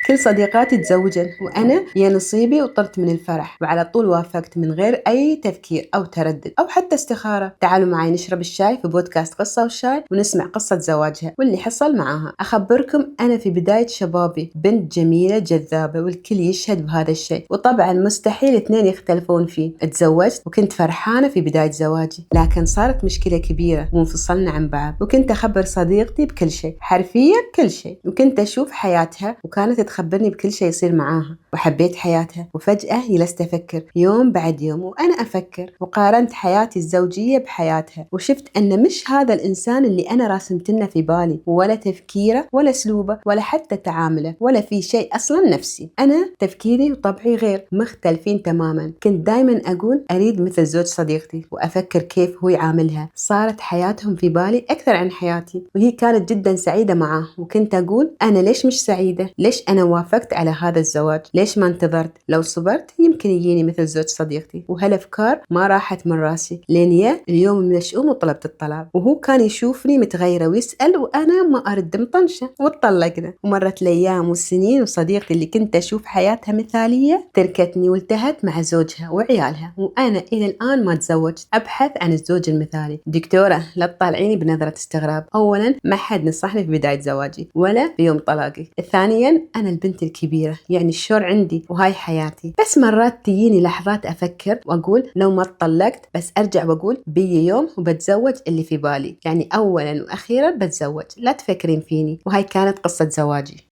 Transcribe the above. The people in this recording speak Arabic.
كل صديقاتي تزوجن وأنا يا نصيبي وطرت من الفرح، وعلى طول وافقت من غير أي تفكير أو تردد أو حتى استخارة. تعالوا معي نشرب الشاي في بودكاست قصة وشاي ونسمع قصة زواجها واللي حصل معاها. أخبركم أنا في بداية شبابي بنت جميلة جذابة والكل يشهد بهذا الشيء، وطبعا مستحيل اثنين يختلفون فيه. تزوجت وكنت فرحانة في بداية زواجي، لكن صارت مشكلة كبيرة وانفصلنا عن بعض. وكنت أخبر صديقتي بكل شيء، حرفيا كل شيء، وكنت أشوف حياتها وكانت تخبرني بكل شيء يصير معاها، وحبيت حياتها. وفجأة جلست أفكر يوم بعد يوم وأنا أفكر، وقارنت حياتي الزوجية بحياتها، وشفت أن مش هذا الإنسان اللي أنا راسمتنه في بالي، ولا تفكيره ولا أسلوبه ولا حتى تعامله ولا في شيء أصلا نفسي. أنا تفكيري وطبعي غير، مختلفين تماما. كنت دايما أقول أريد مثل زوج صديقتي، وأفكر كيف هو يعاملها. صارت حياتهم في بالي أكثر عن حياتي، وهي كانت جدا سعيدة معاه. وكنت أقول أنا ليش مش سعيدة؟ ليش أنا وافقت على هذا الزواج؟ ليش ما انتظرت؟ لو صبرت يمكن يجيني مثل زوج صديقتي. وهالأفكار ما راحت من راسي لين يا اليوم من الشؤم وطلبت الطلاق. وهو كان يشوفني متغيرة ويسأل وأنا ما أرد مطنشة، واتطلقنا. ومرت الأيام والسنين، وصديقتي اللي كنت أشوف حياتها مثالية تركتني والتهت مع زوجها وعيالها. وأنا إلى الآن ما تزوجت، أبحث عن الزوج المثالي. دكتورة لا تطالعيني بنظرة استغراب. أولا ما حد نصحني في بداية زواجي ولا في يوم طلاقي. ثانيا أنا البنت الكبيرة، يعني الشور عندي وهاي حياتي. بس مرات تجيني لحظات أفكر وأقول لو ما اتطلقت بس أرجع وأقول بيجي يوم وبتزوج اللي في بالي، يعني أولا وأخيرا بتزوج، لا تفكرين فيني. وهاي كانت قصة زواجي.